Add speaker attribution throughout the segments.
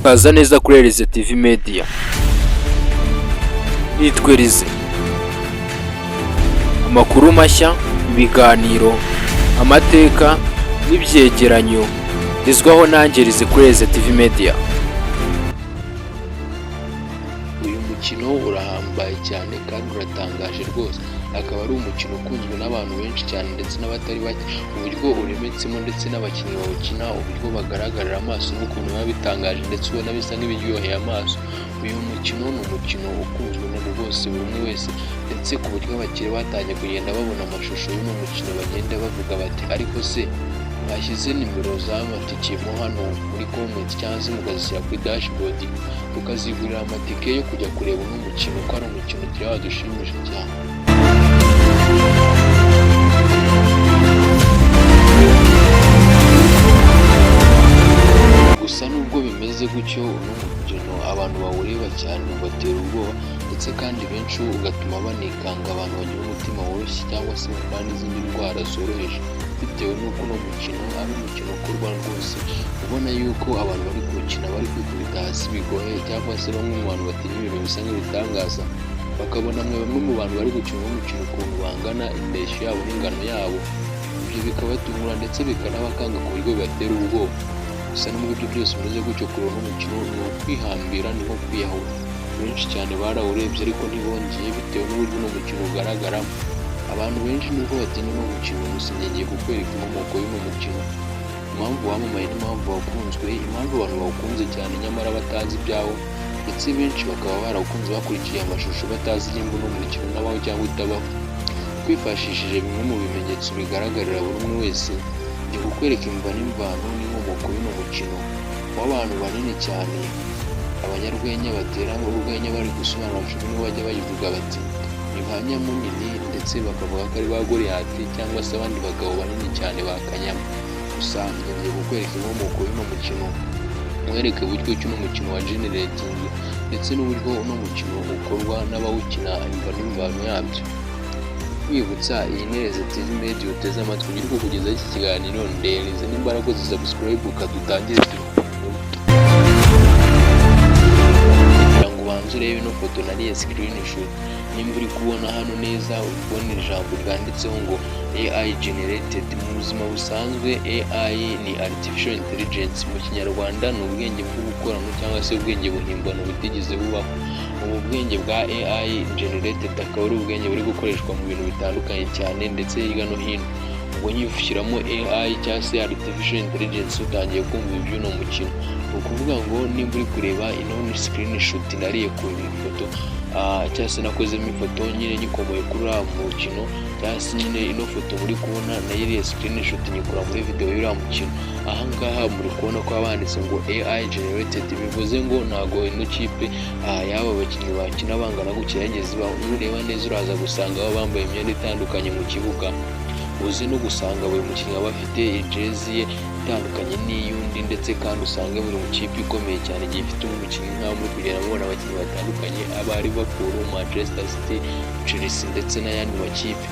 Speaker 1: Kaza neza kuri Elize TV Media. Nitwe Elize. Amakuru mashya, ibiganiro, amateka n'ibyegeranyo bizwaho nanjye Elize kuri Elize TV Media.
Speaker 2: Uyu mukino urahambaye cyane kandi uratangaje rwose, akaba ari umukino ukunzwe n'abantu benshi cyane ndetse n'abatari bake, uburyo uremetsemo ndetse n'abakinnyi bawukina, uburyo bagaragarira amaso n'ukuntu biba bitangaje ndetse ubona bisa nk'ibiryoheye amaso. Uyu mukino ni umukino ukunzwe na bose, buri umwe wese, ndetse ku buryo abakire batangiye kugenda babona amashusho y'uno mukino bagenda bavuga bati ariko se mwashyize nimero z'amatike mo hano muri comment cyangwa se mukazishyira kuri dashboard tukazigurira amatike yo kujya kureba uno mukino, ko ari umukino turi wadushimisha cyane. Gusa nubwo bimeze gutyo, uno mukino abantu bawureba cyane ubatera ubwoba ndetse kandi benshi ugatuma banikanga abantu bagira umutima woroshye cyangwa se barwara n'izindi ndwara zoroheje, bitewe n'uko uno mukino ari umukino ukorwa rwose ubona yuko abantu bari kuwukina bari kwikubita hasi bigoye, cyangwa se bamwe mu bantu batinya ibintu bisa nk'ibitangaza bakabona bamwe mu bantu bari gukina uno mukino ukuntu bangana, indeshyo yabo n'ingano yabo, ibyo bikabatungura ndetse bikanabakanga ku buryo bibatera ubwoba. Gusa n'ubwo ibyo byose bimeze gutyo, kuri uno mukino ni ukwihambira, ni nko kwiyahura. Benshi cyane barawurebye ariko ntibongeye bitewe n'uburyo uno mukino ugaragaramo. Abantu benshi nubwo batinya uno mukino, gusa ngiye kukwereka inkomoko y'uno mukino, impamvu wamamaye n'impamvu wakunzwe, impamvu abantu bawukunze cyane nyamara batazi ibyawo, ndetse benshi bakaba barawukunze bakurikiye amashusho batazi nimba uno mukino unabaho cyangwa utabaho. Twifashishije bimwe mu bimenyetso bigaragarira buri umwe wese, ngiye kukwereka imva n'imvano n'inkomoko y'uno mukino w'abantu banini cyane, abanyarwenya batera urwenya bari gusobanura cumi bajya bayivuga bati ni ba Nyamunini, ndetse bakavuga ko ari ba Goliyati cyangwa se abandi bagabo banini cyane ba Kanyama. Gusa ngiye kukwereka inkomoko y'uno mukino, mwereke uburyo ki uno mukino wa generating ndetse n'uburyo uno mukino ukorwa n'abawukina, imva n'imvano yabyo. Kwibutsa iyi ni Elize TV Media uteze amatwi, uri kukugezaho iki kiganiro ndelize n'imbaraga za subscribe ukadutangire kugira ngo ubanze urebe ino foto nariye screenshot. Nimba uri kubona hano neza, uri kubona ijambo ryanditseho ngo AI generated. Mu buzima busanzwe AI ni artificial intelligence, mu kinyarwanda ni ubwenge bwo gukorana cyangwa se ubwenge buhimbano butigeze bubaho. Ubu bwenge bwa AI generated akaba ari ubwenge buri gukoreshwa mu bintu bitandukanye cyane ndetse hirya no hino. Ubwo nyifushyiramo AI cyangwa se artificial intelligence utangiye kumva iby'uno mukino. Ni ukuvuga ngo nimba uri kureba ino screenshot nariye ku ifoto, cyangwa se nakozemo ifoto nyine nyikomoye kuri uriya mukino, cyangwa se nyine ino foto muri kubona nayiriye screenshot nyikura muri video y'uriya mukino. Ahangaha muri kubona ko banditse ngo AI generated, bivuze ngo ntago ino kipe yaba abakinnyi bakina bangana gutya yageze ibaho. Nureba neza uraza gusanga abo bambaye imyenda itandukanye mu kibuga, uzi no gusanga buri mukinnyi aba afite ijezi ye itandukanye n'iy'undi, ndetse kandi usanga buri mu kipe ikomeye cyane igiye ifite umukinnyi nk'aho muri kugenda mubona abakinnyi batandukanye, aba Liverpool, Manchester City, Chelsea ndetse n'ayandi makipe.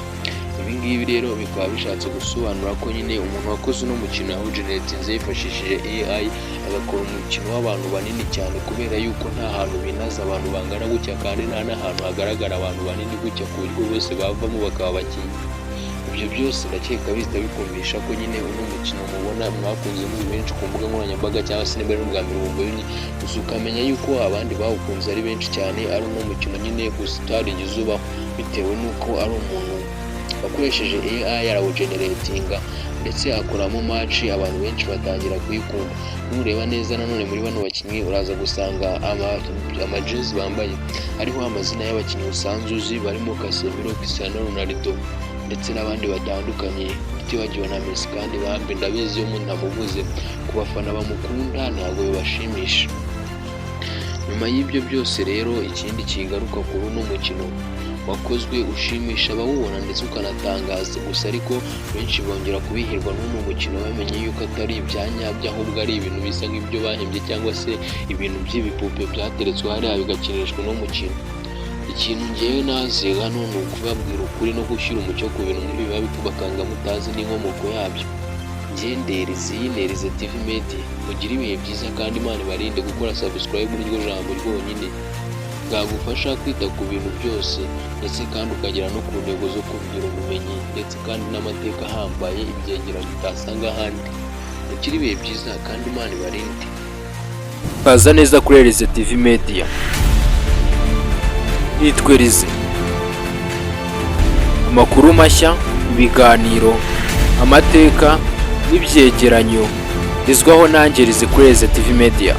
Speaker 2: Ibi ngibi rero bikaba bishatse gusobanura ko nyine umuntu wakoze uno mukino yawugeneratinze yifashishije AI, agakora umukino w'abantu banini cyane, kubera yuko nta hantu binaza abantu bangana gutya kandi nta n'ahantu hagaragara abantu banini gutya ku buryo bose bavamo bakaba abakinnyi. Ibyo byose ndakeka bihita bikumvisha ko nyine uno mukino mubona mwakunze muri benshi ku mbuga nkoranyambaga, cyangwa se niba ari ubwa mbere wumva gusa ukamenya yuko abandi bawukunze ari benshi cyane, ari uno mukino nyine gusa utarigeze ubaho, bitewe n'uko ari umuntu wakoresheje AI arawugeneratinga ndetse akoramo match, abantu benshi batangira kuyikunda. Nureba neza nanone muri bano bakinnyi uraza gusanga amajezi bambaye ariho amazina y'abakinnyi usanzwe uzi, barimo Casemiro, Cristiano Ronaldo ndetse n'abandi batandukanye, utibagiwe na Messi. Kandi bambe ndabizi iyo umuntu amuvuze ku bafana bamukunda ntabwo bibashimisha. Nyuma y'ibyo byose rero, ikindi kigaruka kuri uno mukino wakozwe ushimisha abawubona ndetse ukanatangaza, gusa ariko benshi bongera kubihirwa n'uno mukino bamenye yuko atari ibyanyabyo, ahubwo ari ibintu bisa nk'ibyo bahimbye cyangwa se ibintu by'ibipupe byateretswe hariya bigakinishwa no mukino. Ikintu ngewe nazi hano ni ukubabwira ukuri no gushyira umucyo ku bintu nk'ibi biba bakanga mutazi n'inkomoko yabyo. ngenderezi y'Inerize TV Media. Mugire ibihe byiza kandi Imana ibarinde. Gukora subscribe niryo jambo ryonyine bwagufasha kwita ku bintu byose ndetse kandi ukagera no ku ntego zo kugira ubumenyi ndetse kandi n'amateka ahambaye ibyegeranyo utasanga ahandi. Mugire ibihe byiza kandi Imana ibarinde.
Speaker 1: Kaza neza kuri Erize TV Media. Nitwe Rize. Amakuru mashya, ibiganiro, amateka n'ibyegeranyo bizwaho nanjye Rize kuri Erize TV Media.